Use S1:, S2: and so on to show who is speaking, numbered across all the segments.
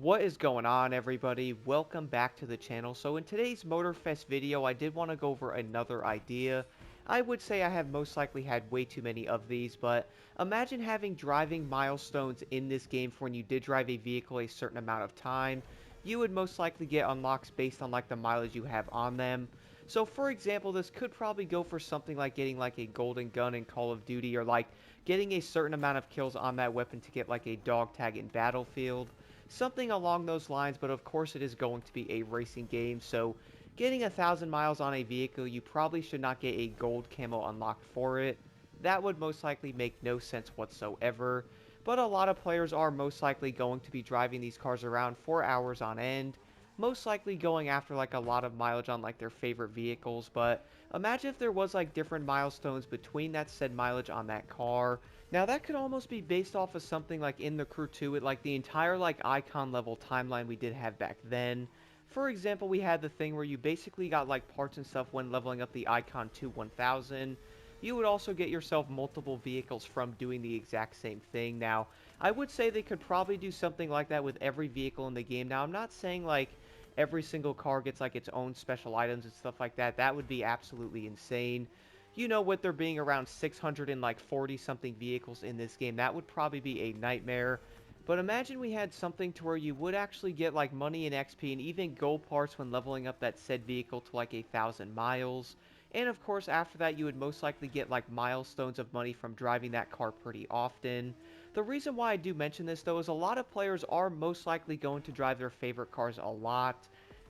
S1: What is going on, everybody? Welcome back to the channel. So in today's Motorfest video, I did want to go over another idea. I would say I have most likely had way too many of these, but imagine having driving milestones in this game for when you did drive a vehicle a certain amount of time. You would most likely get unlocks based on like the mileage you have on them. So for example, this could probably go for something like getting like a golden gun in Call of Duty, or like getting a certain amount of kills on that weapon to get like a dog tag in Battlefield. Something along those lines, but of course it is going to be a racing game, so getting 1,000 miles on a vehicle, you probably should not get a gold camo unlocked for it. That would most likely make no sense whatsoever, but a lot of players are most likely going to be driving these cars around for hours on end, most likely going after like a lot of mileage on like their favorite vehicles. But imagine if there was like different milestones between that said mileage on that car. Now that could almost be based off of something like in the Crew 2, with like the entire like icon level timeline we did have back then. For example, we had the thing where you basically got like parts and stuff when leveling up the icon to 1000. You would also get yourself multiple vehicles from doing the exact same thing. Now, I would say they could probably do something like that with every vehicle in the game. Now, I'm not saying like every single car gets like its own special items and stuff like that. That would be absolutely insane. You know, with there being around 640 something vehicles in this game, that would probably be a nightmare. But imagine we had something to where you would actually get like money and XP and even gold parts when leveling up that said vehicle to like 1,000 miles. And of course, after that, you would most likely get like milestones of money from driving that car pretty often. The reason why I do mention this though is a lot of players are most likely going to drive their favorite cars a lot,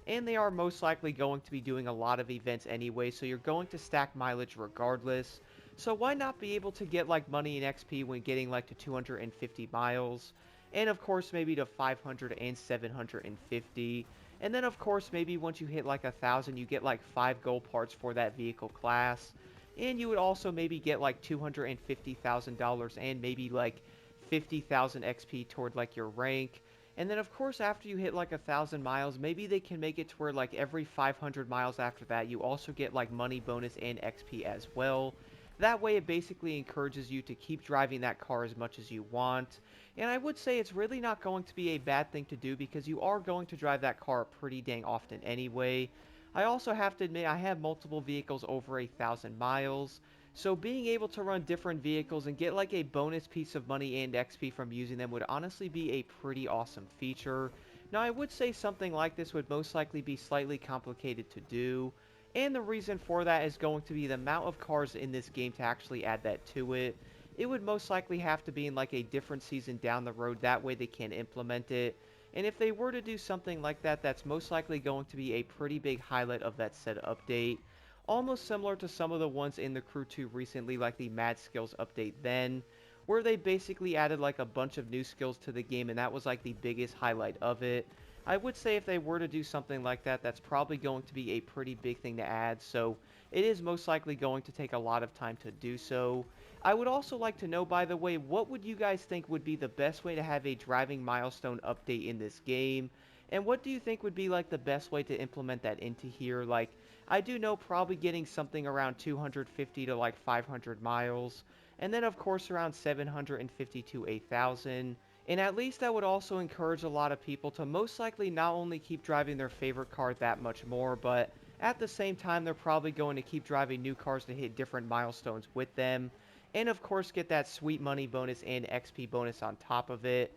S1: and they are most likely going to be doing a lot of events anyway, so you're going to stack mileage regardless. So why not be able to get like money and XP when getting like to 250 miles, and of course maybe to 500 and 750. And then of course maybe once you hit like 1,000, you get like 5 gold parts for that vehicle class, and you would also maybe get like $250,000 and maybe like 50,000 XP toward like your rank. And then of course after you hit like 1,000 miles, maybe they can make it to where like every 500 miles after that, you also get like money bonus and XP as well. That way it basically encourages you to keep driving that car as much as you want. And I would say it's really not going to be a bad thing to do because you are going to drive that car pretty dang often anyway. I also have to admit I have multiple vehicles over 1,000 miles. So being able to run different vehicles and get like a bonus piece of money and XP from using them would honestly be a pretty awesome feature. Now I would say something like this would most likely be slightly complicated to do, and the reason for that is going to be the amount of cars in this game to actually add that to it. It would most likely have to be in like a different season down the road, that way they can implement it. And if they were to do something like that, that's most likely going to be a pretty big highlight of that said update. Almost similar to some of the ones in the Crew 2 recently, like the Mad Skills update then, where they basically added like a bunch of new skills to the game, and that was like the biggest highlight of it. I would say if they were to do something like that, that's probably going to be a pretty big thing to add, so it is most likely going to take a lot of time to do so. I would also like to know, by the way, what would you guys think would be the best way to have a driving milestone update in this game? And what do you think would be like the best way to implement that into here? Like, I do know probably getting something around 250 to like 500 miles, and then of course around 750 to 1,000. And at least that would also encourage a lot of people to most likely not only keep driving their favorite car that much more, but at the same time they're probably going to keep driving new cars to hit different milestones with them, and of course get that sweet money bonus and XP bonus on top of it.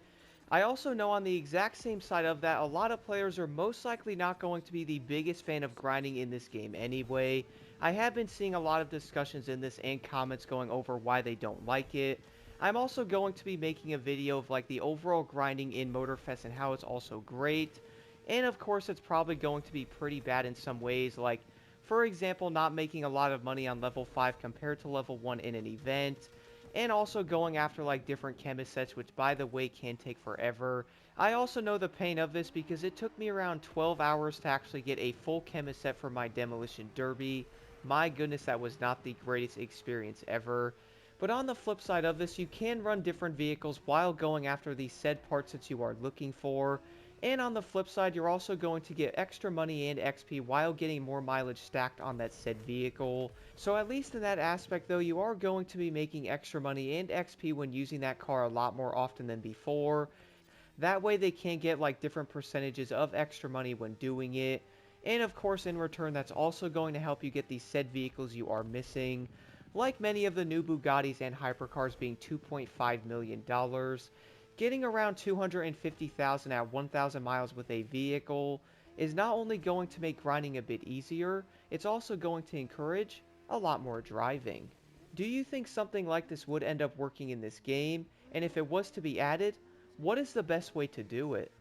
S1: I also know on the exact same side of that, a lot of players are most likely not going to be the biggest fan of grinding in this game anyway. I have been seeing a lot of discussions in this and comments going over why they don't like it. I'm also going to be making a video of like the overall grinding in Motorfest and how it's also great. And of course it's probably going to be pretty bad in some ways, like for example not making a lot of money on level 5 compared to level 1 in an event, and also going after like different chemist sets, which by the way can take forever. I also know the pain of this because it took me around 12 hours to actually get a full chemist set for my demolition derby. My goodness, that was not the greatest experience ever. But on the flip side of this, you can run different vehicles while going after the said parts that you are looking for. And on the flip side, you're also going to get extra money and XP while getting more mileage stacked on that said vehicle. So at least in that aspect though, you are going to be making extra money and XP when using that car a lot more often than before. That way they can get like different percentages of extra money when doing it. And of course, in return, that's also going to help you get these said vehicles you are missing, like many of the new Bugattis and hypercars being $2.5 million. Getting around 250,000 at 1,000 miles with a vehicle is not only going to make grinding a bit easier, it's also going to encourage a lot more driving. Do you think something like this would end up working in this game? And if it was to be added, what is the best way to do it?